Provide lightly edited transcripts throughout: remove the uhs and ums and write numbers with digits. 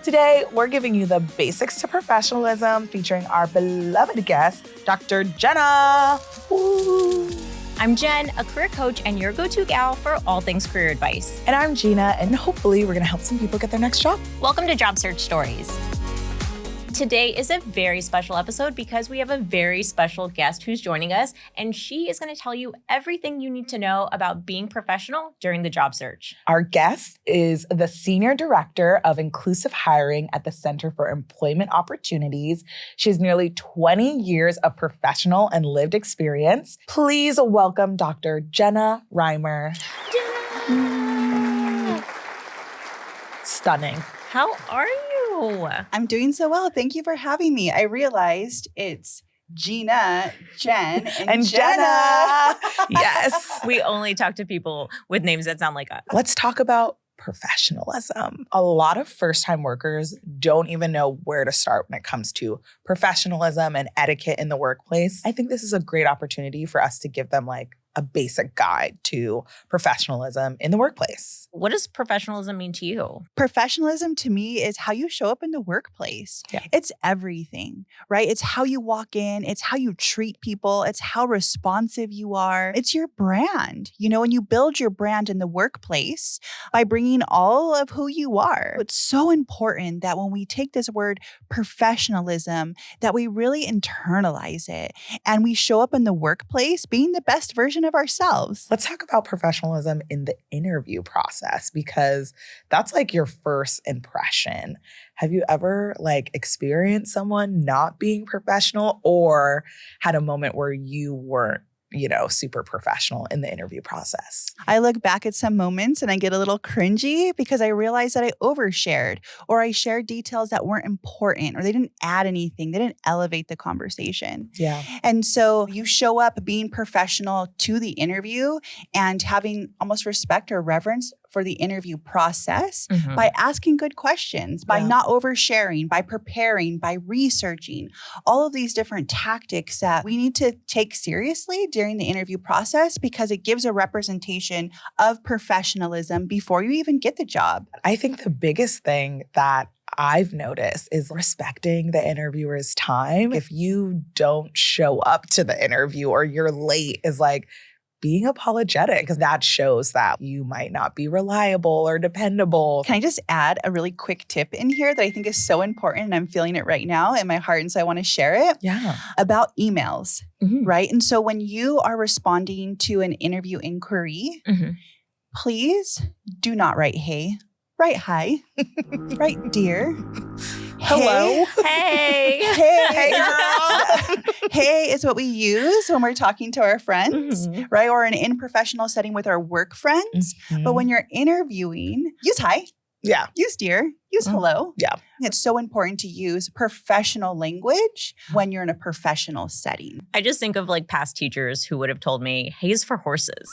Today, we're giving you the basics to professionalism featuring our beloved guest, Dr. Jenna. Woo. I'm Jen, a career coach and your go-to gal for all things career advice. And I'm Gina, and hopefully we're gonna help some people get their next job. Welcome to Job Search Stories. Today is a very special episode because we have a very special guest who's joining us, and she is going to tell you everything you need to know about being professional during the job search. Our guest is the Senior Director of Inclusive Hiring at the Center for Employment Opportunities. She has nearly 20 years of professional and lived experience. Please welcome Dr. Jenna Reimer. Jenna! Stunning. How are you? I'm doing so well. Thank you for having me. I realized it's Gina, Jen, and Jenna. Yes. We only talk to people with names that sound like us. Let's talk about professionalism. A lot of first-time workers don't even know where to start when it comes to professionalism and etiquette in the workplace. I think this is a great opportunity for us to give them a basic guide to professionalism in the workplace. What does professionalism mean to you? Professionalism to me is how you show up in the workplace. Yeah. It's everything, right? It's how you walk in. It's how you treat people. It's how responsive you are. It's your brand, and you build your brand in the workplace by bringing all of who you are. It's so important that when we take this word professionalism, that we really internalize it and we show up in the workplace being the best version of ourselves. Let's talk about professionalism in the interview process, because that's your first impression. Have you ever experienced someone not being professional or had a moment where you weren't, super professional in the interview process? I look back at some moments and I get a little cringy because I realize that I overshared or I shared details that weren't important or they didn't add anything. They didn't elevate the conversation. Yeah. And so you show up being professional to the interview and having almost respect or reverence for the interview process by asking good questions, by not oversharing, by preparing, by researching, all of these different tactics that we need to take seriously during the interview process because it gives a representation of professionalism before you even get the job. I think the biggest thing that I've noticed is respecting the interviewer's time. If you don't show up to the interview or you're late is being apologetic, because that shows that you might not be reliable or dependable. Can I just add a really quick tip in here that I think is so important and I'm feeling it right now in my heart and so I want to share it? Yeah. About emails, right? And so when you are responding to an interview inquiry, please do not write hey, write hi, write dear. Hello. Hey. Hey, girl. Hey is what we use when we're talking to our friends, right? Or in a professional setting with our work friends. But when you're interviewing, use hi. Yeah. Use dear. Use hello. Yeah. It's so important to use professional language when you're in a professional setting. I just think of past teachers who would have told me, hey is for horses,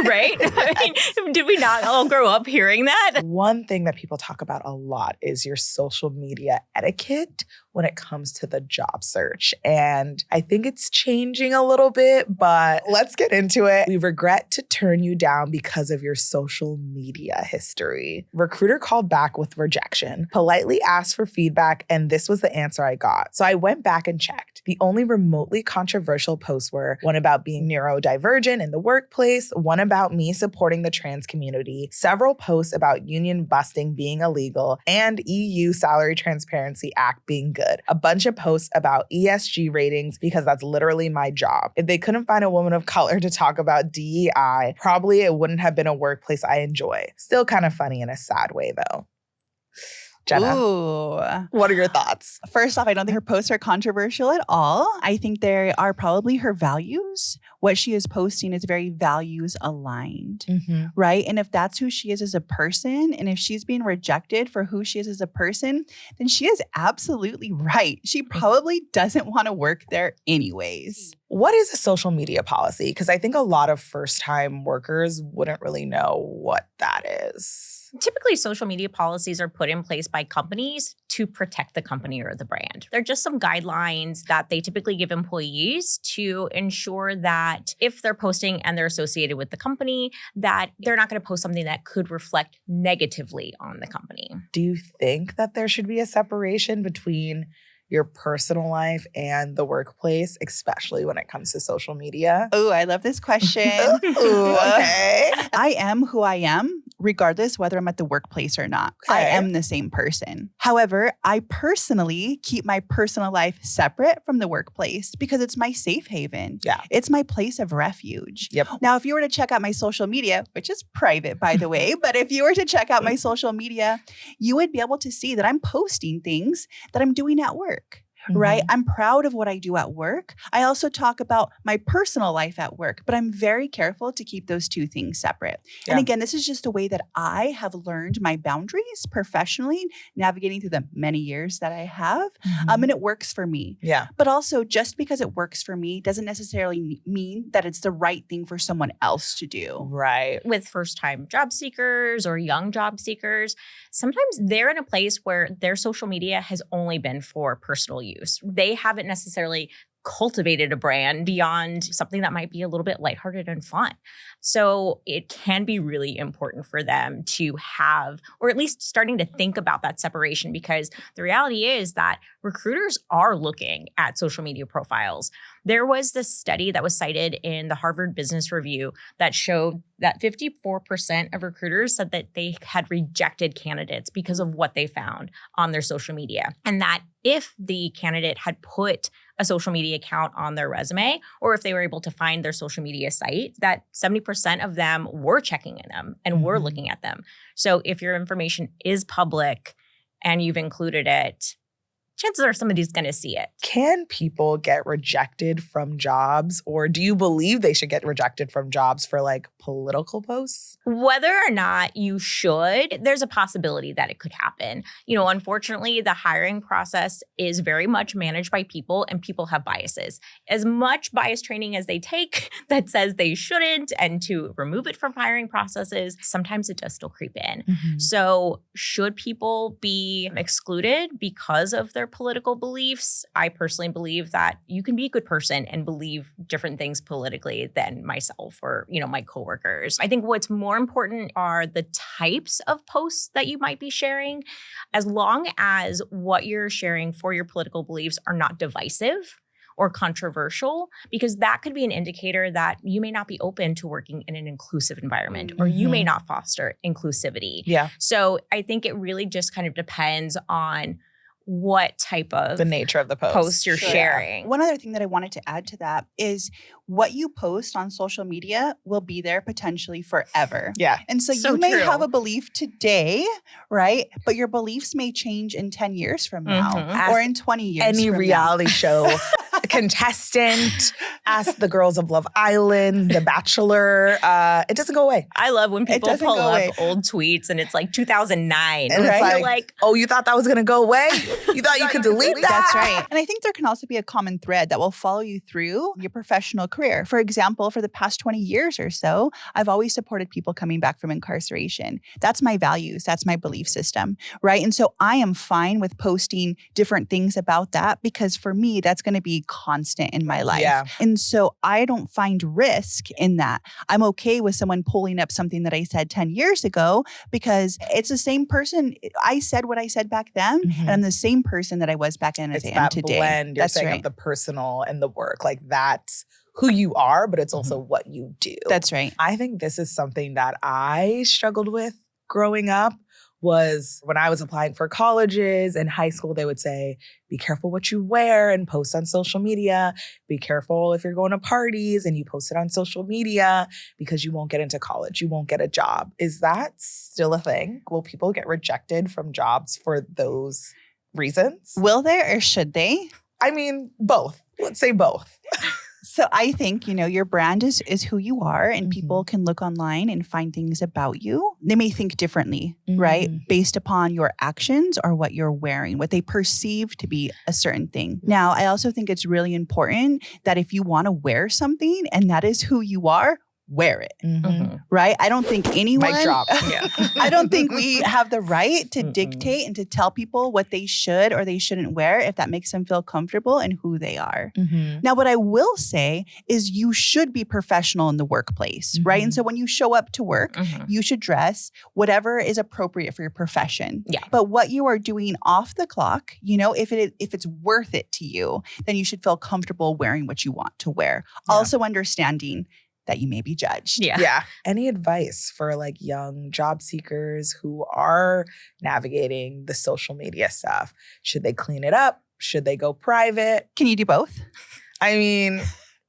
right? I mean, did we not all grow up hearing that? One thing that people talk about a lot is your social media etiquette when it comes to the job search. And I think it's changing a little bit, but let's get into it. We regret to turn you down because of your social media history. Recruiter called back with rejection, politely asked for feedback, and this was the answer I got. So I went back and checked. The only remotely controversial posts were one about being neurodivergent in the workplace, one about me supporting the trans community, several posts about union busting being illegal, and EU Salary Transparency Act being good. A bunch of posts about ESG ratings because that's literally my job. If they couldn't find a woman of color to talk about DEI, probably it wouldn't have been a workplace I enjoy. Still kind of funny in a sad way though. Jenna, Ooh. What are your thoughts? First off, I don't think her posts are controversial at all. I think they are probably her values. What she is posting is very values aligned, right? And if that's who she is as a person, and if she's being rejected for who she is as a person, then she is absolutely right. She probably doesn't want to work there anyways. What is a social media policy? Because I think a lot of first-time workers wouldn't really know what that is. Typically, social media policies are put in place by companies to protect the company or the brand. They're just some guidelines that they typically give employees to ensure that if they're posting and they're associated with the company, that they're not going to post something that could reflect negatively on the company. Do you think that there should be a separation between your personal life and the workplace, especially when it comes to social media? Oh, I love this question. Ooh, okay. I am who I am, regardless whether I'm at the workplace or not. Okay. I am the same person. However, I personally keep my personal life separate from the workplace because it's my safe haven. Yeah. It's my place of refuge. Yep. Now, if you were to check out my social media, which is private, by the way, but if you were to check out my social media, you would be able to see that I'm posting things that I'm doing at work. Right? I'm proud of what I do at work. I also talk about my personal life at work, but I'm very careful to keep those two things separate. Yeah. And again, this is just a way that I have learned my boundaries professionally, navigating through the many years that I have. And it works for me. Yeah. But also, just because it works for me doesn't necessarily mean that it's the right thing for someone else to do. Right. With first-time job seekers or young job seekers, sometimes they're in a place where their social media has only been for personal use. They haven't necessarily cultivated a brand beyond something that might be a little bit lighthearted and fun. So it can be really important for them to have, or at least starting to think about that separation, because the reality is that recruiters are looking at social media profiles. There was this study that was cited in the Harvard Business Review that showed that 54% of recruiters said that they had rejected candidates because of what they found on their social media. And that if the candidate had put a social media account on their resume, or if they were able to find their social media site, that 70% of them were checking in them and were looking at them. So if your information is public and you've included it, chances are somebody's going to see it. Can people get rejected from jobs, or do you believe they should get rejected from jobs for like political posts? Whether or not you should, there's a possibility that it could happen. You know, unfortunately, the hiring process is very much managed by people, and people have biases. As much bias training as they take that says they shouldn't, and to remove it from hiring processes, sometimes it does still creep in. So should people be excluded because of their political beliefs? I personally believe that you can be a good person and believe different things politically than myself or, you know, my coworkers. I think what's more important are the types of posts that you might be sharing, as long as what you're sharing for your political beliefs are not divisive or controversial, because that could be an indicator that you may not be open to working in an inclusive environment, or you may not foster inclusivity. Yeah. So I think it really just kind of depends on what type of the nature of the post you're sharing. One other thing that I wanted to add to that is what you post on social media will be there potentially forever. Yeah. And so you may have a belief today, right? But your beliefs may change in 10 years from now or in 20 years Any from reality show contestant, ask the girls of Love Island, The Bachelor. It doesn't go away. I love when people pull up old tweets and it's like 2009. And it's like, oh, you thought that was going to go away? You thought you could delete that? That's right. And I think there can also be a common thread that will follow you through your professional career. For example, for the past 20 years or so, I've always supported people coming back from incarceration. That's my values. That's my belief system, right? And so I am fine with posting different things about that because for me, that's going to be constant in my life. Yeah. And so I don't find risk in that. I'm okay with someone pulling up something that I said 10 years ago because it's the same person. I said what I said back then, and I'm the same person that I was back then as I am today. Blend, you're saying, of the personal and the work. Like that's who you are, but it's also what you do. That's right. I think this is something that I struggled with growing up. Was when I was applying for colleges in high school, they would say, be careful what you wear and post on social media. Be careful if you're going to parties and you post it on social media because you won't get into college. You won't get a job. Is that still a thing? Will people get rejected from jobs for those reasons? Will they or should they? I mean, both. Let's say both. So I think, your brand is who you are, and people can look online and find things about you. They may think differently, right? Based upon your actions or what you're wearing, what they perceive to be a certain thing. Now, I also think it's really important that if you want to wear something and that is who you are, wear it. Mm-hmm. Right? I don't think anyone, Mic drop. I don't think we have the right to dictate and to tell people what they should or they shouldn't wear if that makes them feel comfortable in who they are. Mm-hmm. Now, what I will say is you should be professional in the workplace, right? And so when you show up to work, you should dress whatever is appropriate for your profession. Yeah. But what you are doing off the clock, you know, if it's worth it to you, then you should feel comfortable wearing what you want to wear. Yeah. Also understanding that you may be judged. Yeah. Any advice for like young job seekers who are navigating the social media stuff? Should they clean it up? Should they go private? Can you do both? I mean,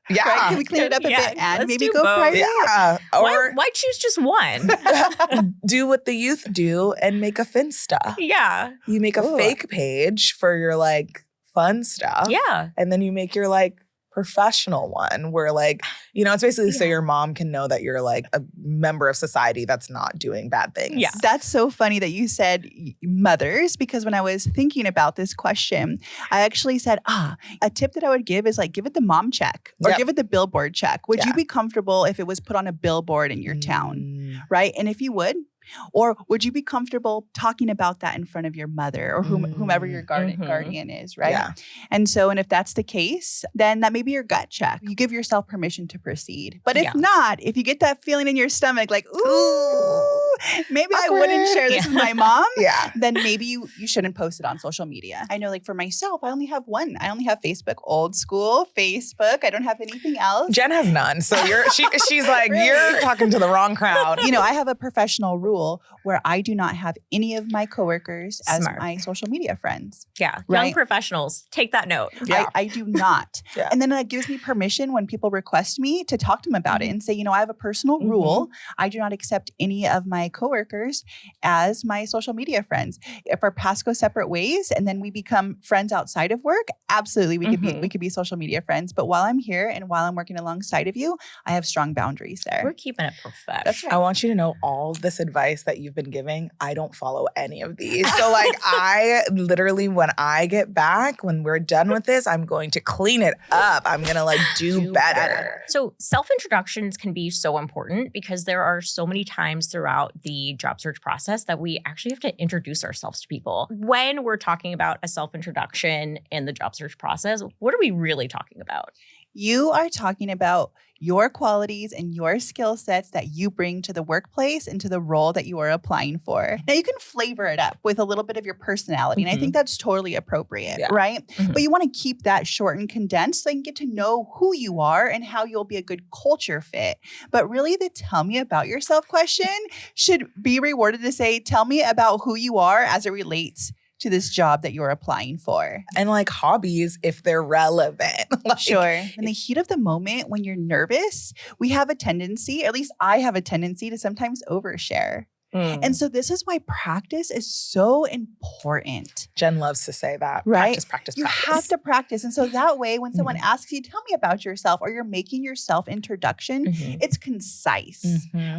yeah. Right? Can we clean it up a Yeah, bit and let's maybe do go both. private? Yeah. Or Why choose just one? do what the youth do and make a Finsta. Yeah. You make a Ooh. fake page for your like fun stuff. Yeah. And then you make your like professional one where like, you know, it's basically so your mom can know that you're like a member of society that's not doing bad things. Yeah. That's so funny that you said mothers, because when I was thinking about this question, I actually said, a tip that I would give is like, give it the mom check or Yep. give it the billboard check. Would Yeah. you be comfortable if it was put on a billboard in your town? Mm. Right? And if you would, or would you be comfortable talking about that in front of your mother or whomever your guardian is, right? Yeah. And so, and if that's the case, then that may be your gut check. You give yourself permission to proceed. But if Yeah. not, if you get that feeling in your stomach, like, ooh, maybe I wouldn't share this with my mom, Yeah. then maybe you shouldn't post it on social media. I know, like for myself, I only have one. I only have Facebook, old school Facebook. I don't have anything else. Jen has none. So she's like, Really? you're talking to the wrong crowd. You know, I have a professional rule where I do not have any of my coworkers as Smart. my social media friends. Yeah. Young Right. professionals, take that note. Yeah. I do not. Yeah. And then that gives me permission when people request me to talk to them about it and say, you know, I have a personal rule. I do not accept any of my coworkers as my social media friends. If our paths go separate ways and then we become friends outside of work, absolutely we could be social media friends. But while I'm here and while I'm working alongside of you, I have strong boundaries there. We're keeping it professional. That's right. I want you to know all this advice that you've been giving, I don't follow any of these. So like I literally, when I get back, when we're done with this, I'm going to clean it up. I'm going to like do better. So self-introductions can be so important because there are so many times throughout the job search process that we actually have to introduce ourselves to people. When we're talking about a self-introduction in the job search process, what are we really talking about? You are talking about your qualities and your skill sets that you bring to the workplace and to the role that you are applying for. Now, you can flavor it up with a little bit of your personality, and I think that's totally appropriate, right? But you want to keep that short and condensed so they can get to know who you are and how you'll be a good culture fit. But really, the tell me about yourself question should be rewarded to say, tell me about who you are as it relates to this job that you're applying for. And like hobbies, if they're relevant. Like, Sure. In the heat of the moment, when you're nervous, we have a tendency, at least I have a tendency to sometimes overshare. And so this is why practice is so important. Jen loves to say that. Right? Practice. You have to practice. And so that way, when someone asks you, tell me about yourself, or you're making your self-introduction, it's concise,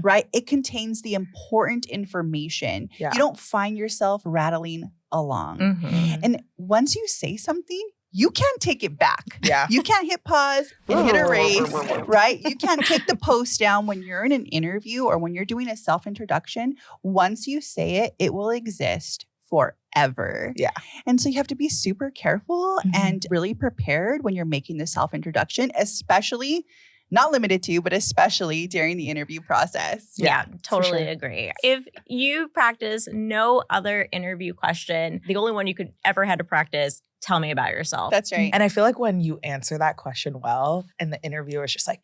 right? It contains the important information. Yeah. You don't find yourself rattling along. And once you say something, you can't take it back. Yeah. You can't hit pause and hit erase, right? You can't take the post down when you're in an interview or when you're doing a self-introduction. Once you say it, it will exist forever. Yeah. And so you have to be super careful and really prepared when you're making the self-introduction, especially not limited to, but especially during the interview process. Yeah, totally agree. If you practice no other interview question, the only one you could ever had to practice, tell me about yourself. That's right. And I feel like when you answer that question well and the interviewer is just like,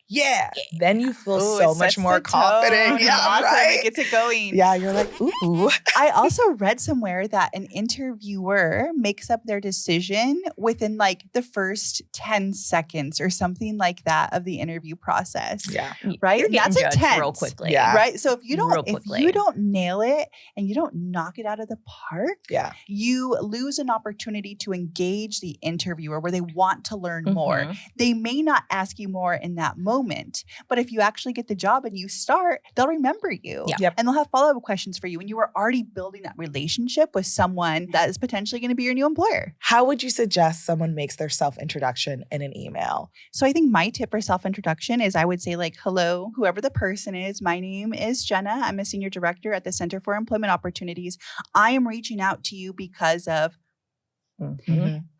then you feel so much more confident. Yeah, awesome. Right? It gets it going. Yeah, you're like, ooh. I also read somewhere that an interviewer makes up their decision within like the first 10 seconds or something like that of the interview process. Yeah. Right? You're And getting that's judged intense. real quickly. Yeah. Right? So if you Real don't quickly. nail it and you don't knock it out of the park, you lose an opportunity to engage engage the interviewer where they want to learn more. They may not ask you more in that moment, but if you actually get the job and you start, they'll remember you. And they'll have follow-up questions for you. And you are already building that relationship with someone that is potentially going to be your new employer. How would you suggest someone makes their self-introduction in an email? So I think my tip for self-introduction is I would say like, hello, whoever the person is. My name is Jenna. I'm a senior director at the Center for Employment Opportunities. I am reaching out to you because of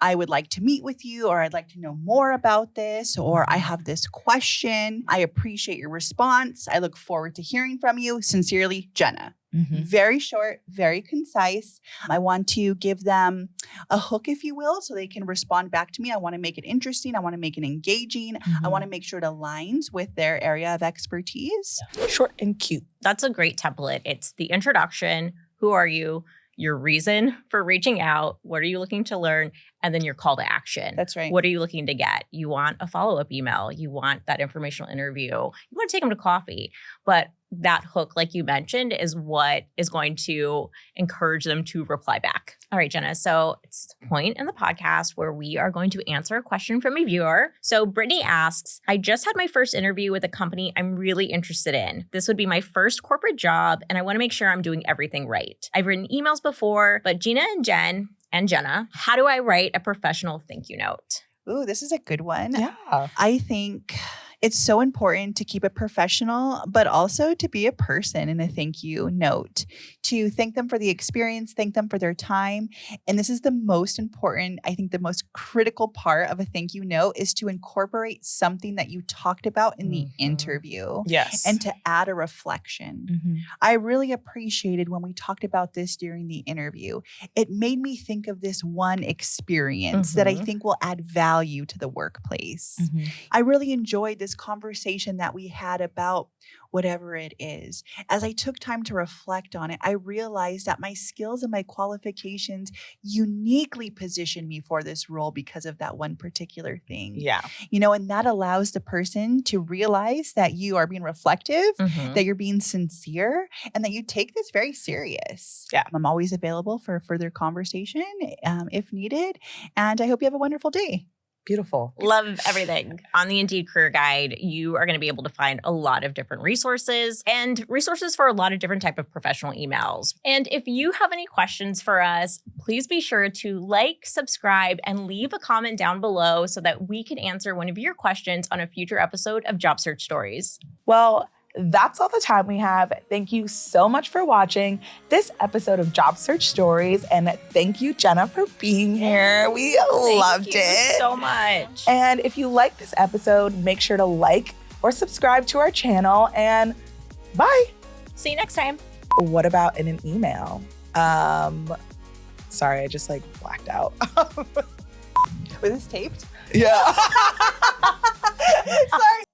I would like to meet with you, or I'd like to know more about this, or I have this question. I appreciate your response. I look forward to hearing from you. Sincerely, Jenna. Very short, very concise. I want to give them a hook, if you will, so they can respond back to me. I want to make it interesting. I want to make it engaging. I want to make sure it aligns with their area of expertise. Short and cute. That's a great template. It's the introduction. Who are you? Your reason for reaching out. What are you looking to learn? And then your call to action. That's right. What are you looking to get? You want a follow-up email. You want that informational interview. You want to take them to coffee. But that hook, like you mentioned, is what is going to encourage them to reply back. All right, Jenna. So it's the point in the podcast where we are going to answer a question from a viewer. So Brittany asks, I just had my first interview with a company I'm really interested in. This would be my first corporate job, and I want to make sure I'm doing everything right. I've written emails before, but Gina and Jen and Jenna, how do I write a professional thank you note? Ooh, this is a good one. Yeah. I think it's so important to keep it professional, but also to be a person in a thank you note, to thank them for the experience, thank them for their time. And this is the most important, I think the most critical part of a thank you note is to incorporate something that you talked about in the interview. Yes. And to add a reflection. I really appreciated when we talked about this during the interview. It made me think of this one experience that I think will add value to the workplace. I really enjoyed this conversation that we had about whatever it is. As I took time to reflect on it, I realized that my skills and my qualifications uniquely position me for this role because of that one particular thing. Yeah. You know, and that allows the person to realize that you are being reflective, that you're being sincere, and that you take this very serious. Yeah. I'm always available for further conversation if needed. And I hope you have a wonderful day. Beautiful. Love everything. On the Indeed Career Guide, you are going to be able to find a lot of different resources and resources for a lot of different type of professional emails. And if you have any questions for us, please be sure to like, subscribe, and leave a comment down below so that we can answer one of your questions on a future episode of Job Search Stories. Well, that's all the time we have. Thank you so much for watching this episode of Job Search Stories. And thank you, Jenna, for being here. We loved it. Thank you so much. And if you like this episode, make sure to like or subscribe to our channel. And bye. See you next time. What about in an email? Sorry, I just blacked out. Was this taped? Yeah. Sorry.